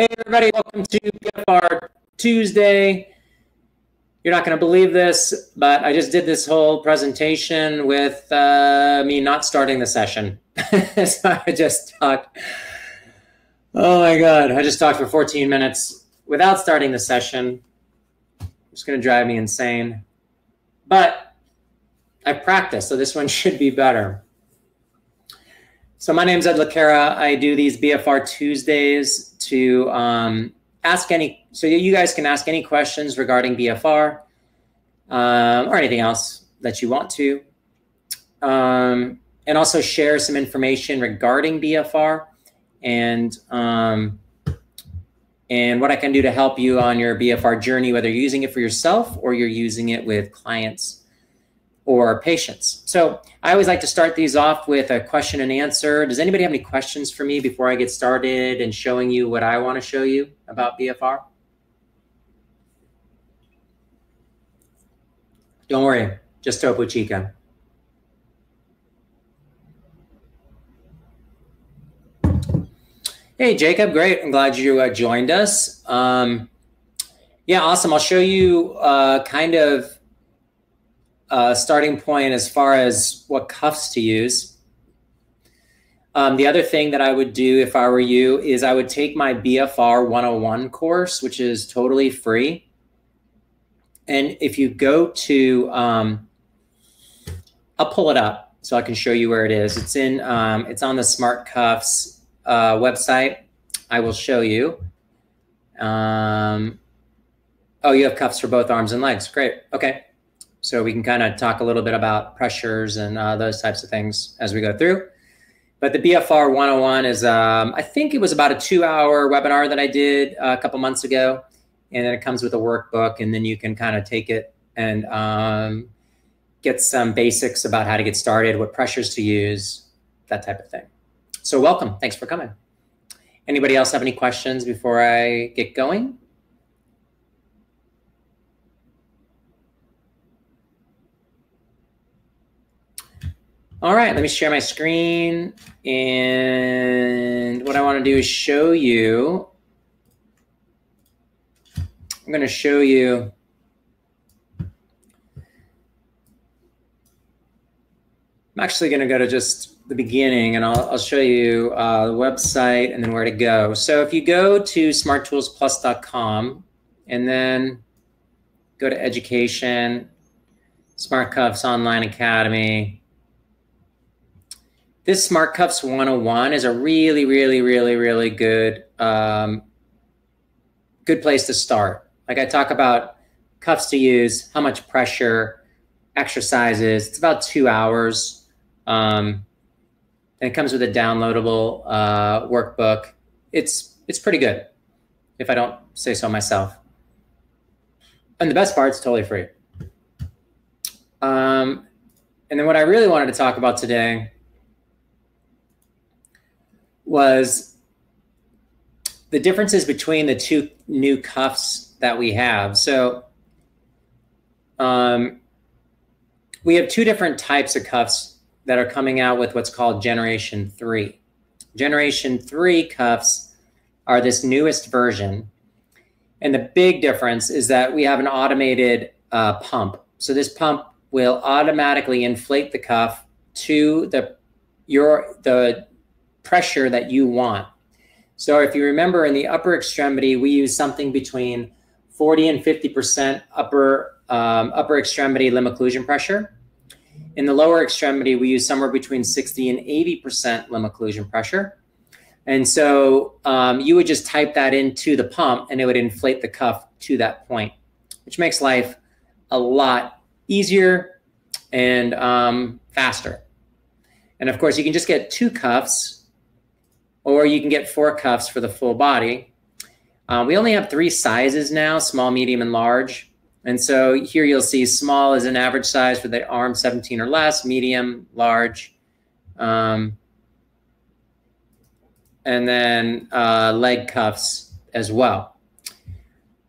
Hey everybody, welcome to BFR Tuesday. You're not going to believe this, but I just did this whole presentation with me not starting the session. So I just talked, oh my God, I just talked for 14 minutes without starting the session. It's going to drive me insane. But I practiced, so this one should be better. So my name's Cara. I do these BFR Tuesdays to ask any, so you guys can ask any questions regarding BFR or anything else that you want to. And also share some information regarding BFR and what I can do to help you on your BFR journey, whether you're using it for yourself or you're using it with clients or patients. So I always like to start these off with a question and answer. Does anybody have any questions for me before I get started and showing you what I want to show you about BFR? Don't worry, just Topo Chica. Hey, Jacob, great. I'm glad you joined us. Yeah, awesome. I'll show you kind of starting point as far as what cuffs to use. The other thing that I would do if I were you is I would take my BFR 101 course, which is totally free. And if you go to, I'll pull it up so I can show you where it is. It's in, it's on the SmartCuffs website. I will show you. Oh, you have cuffs for both arms and legs. Great. Okay. So we can kind of talk a little bit about pressures and those types of things as we go through. But the BFR 101 is, I think it was about a 2-hour webinar that I did a couple months ago. And then it comes with a workbook, and then you can kind of take it and get some basics about how to get started, what pressures to use, that type of thing. So welcome. Thanks for coming. Anybody else have any questions before I get going? All right, let me share my screen. And what I want to do is show you, I'm going to show you, I'm actually going to go to just the beginning, and I'll show you the website and then where to go. So if you go to smarttoolsplus.com and then go to education, SmartCuffs Online Academy, this SmartCuffs 101 is a really, really, really, really good, good place to start. Like I talk about cuffs to use, how much pressure, exercises. It's about 2 hours. And it comes with a downloadable workbook. It's pretty good, if I don't say so myself. And the best part, it's totally free. And then what I really wanted to talk about today was the differences between the two new cuffs that we have. So we have two different types of cuffs that are coming out with what's called Generation 3. Generation 3 cuffs are this newest version. And the big difference is that we have an automated pump. So this pump will automatically inflate the cuff to the pressure that you want. So if you remember, in the upper extremity, we use something between 40 and 50% upper extremity limb occlusion pressure. In the lower extremity, we use somewhere between 60 and 80% limb occlusion pressure. And so you would just type that into the pump and it would inflate the cuff to that point, which makes life a lot easier and faster. And of course, you can just get 2 cuffs, or you can get 4 cuffs for the full body. We only have 3 sizes now, small, medium, and large. And so here you'll see small is an average size for the arm, 17 or less, medium, large, and then leg cuffs as well.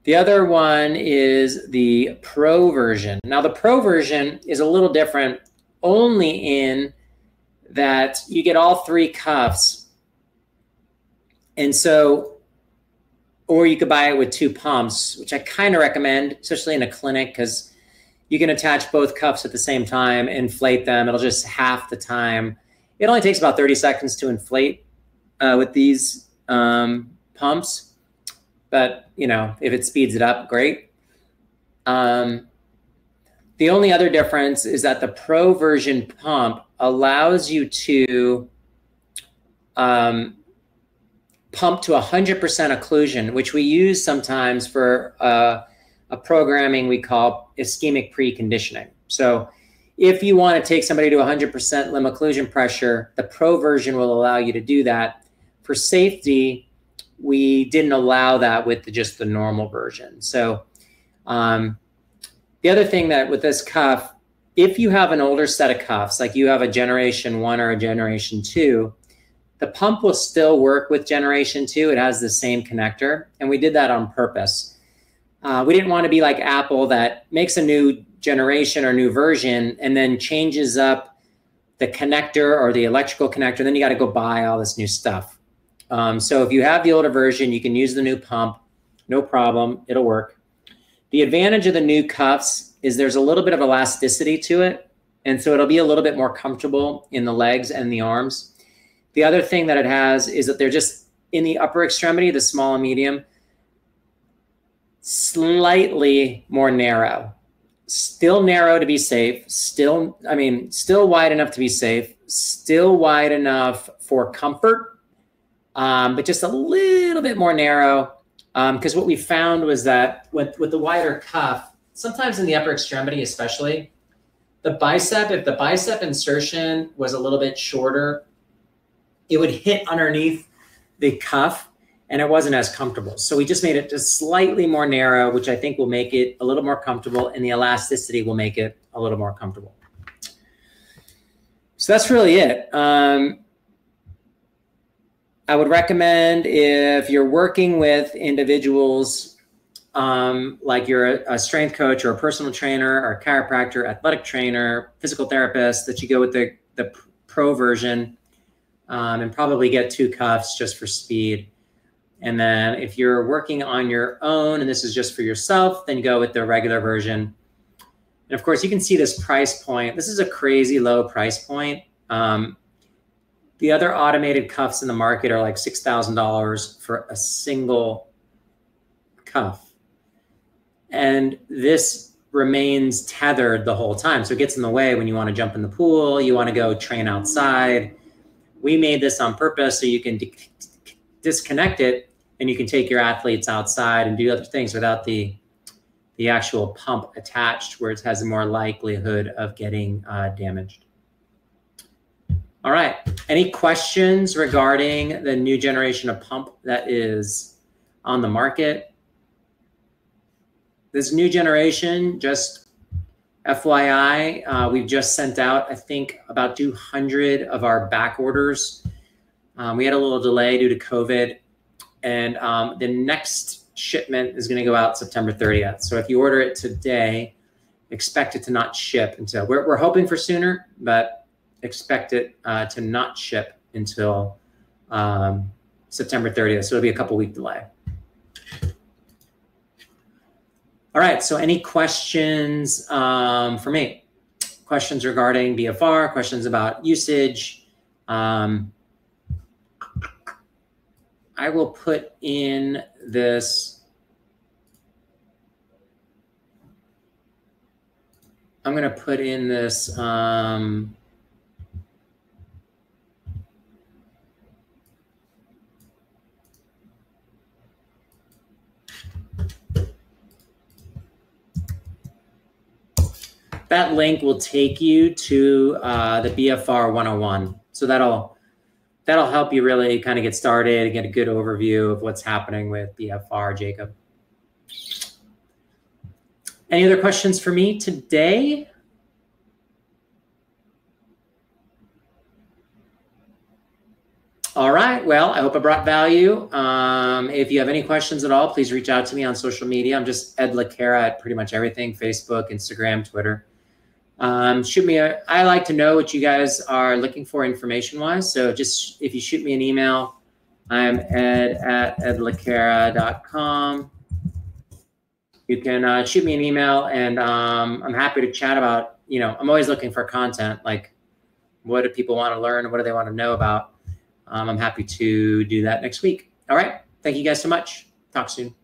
The other one is the Pro version. Now the Pro version is a little different only in that you get all 3 cuffs. And so or you could buy it with 2 pumps, which I kind of recommend, especially in a clinic, because you can attach both cuffs at the same time, inflate them. It'll just half the time. It only takes about 30 seconds to inflate with these pumps. But, you know, if it speeds it up, great. The only other difference is that the Pro version pump allows you to pump to 100% occlusion, which we use sometimes for a programming we call ischemic preconditioning. So if you want to take somebody to 100% limb occlusion pressure, the Pro version will allow you to do that. For safety, we didn't allow that with just the normal version. So the other thing that with this cuff, if you have an older set of cuffs, like you have a generation 1 or a generation 2, the pump will still work with generation 2. It has the same connector, and we did that on purpose. We didn't want to be like Apple that makes a new generation or new version and then changes up the connector or the electrical connector. Then you got to go buy all this new stuff. So if you have the older version, you can use the new pump, no problem, it'll work. The advantage of the new cuffs is there's a little bit of elasticity to it, and so it'll be a little bit more comfortable in the legs and the arms. The other thing that it has is that they're just in the upper extremity, the small and medium, slightly more narrow. Still narrow to be safe, still wide enough to be safe, still wide enough for comfort, but just a little bit more narrow. Because what we found was that with the wider cuff, sometimes in the upper extremity especially, if the bicep insertion was a little bit shorter, it would hit underneath the cuff and it wasn't as comfortable. So we just made it just slightly more narrow, which I think will make it a little more comfortable, and the elasticity will make it a little more comfortable. So that's really it. I would recommend, if you're working with individuals, like you're a strength coach or a personal trainer or a chiropractor, athletic trainer, physical therapist, that you go with the Pro version and probably get 2 cuffs just for speed. And then if you're working on your own and this is just for yourself, then you go with the regular version. And of course, you can see this price point. This is a crazy low price point. The other automated cuffs in the market are like $6,000 for a single cuff. And this remains tethered the whole time. So it gets in the way when you want to jump in the pool, you want to go train outside. We made this on purpose so you can disconnect it and you can take your athletes outside and do other things without the actual pump attached, where it has a more likelihood of getting damaged. All right, any questions regarding the new generation of pump that is on the market? This new generation, just FYI, we've just sent out, I think, about 200 of our back orders. We had a little delay due to COVID, and the next shipment is gonna go out September 30th. So if you order it today, expect it to not ship until, we're hoping for sooner, but expect it to not ship until September 30th. So it'll be a couple week delay. All right, so any questions for me? Questions regarding BFR, questions about usage? I will put in this, I'm gonna put in this, that link will take you to the BFR 101. So that'll help you really kind of get started and get a good overview of what's happening with BFR, Jacob. Any other questions for me today? All right, well, I hope I brought value. If you have any questions at all, please reach out to me on social media. I'm just Ed Cara at pretty much everything, Facebook, Instagram, Twitter. Shoot me I like to know what you guys are looking for information-wise. So just if you shoot me an email, I'm ed@edlacara.com. You can shoot me an email, and I'm happy to chat about, I'm always looking for content, like what do people want to learn and what do they want to know about. I'm happy to do that next week. All right. Thank you guys so much. Talk soon.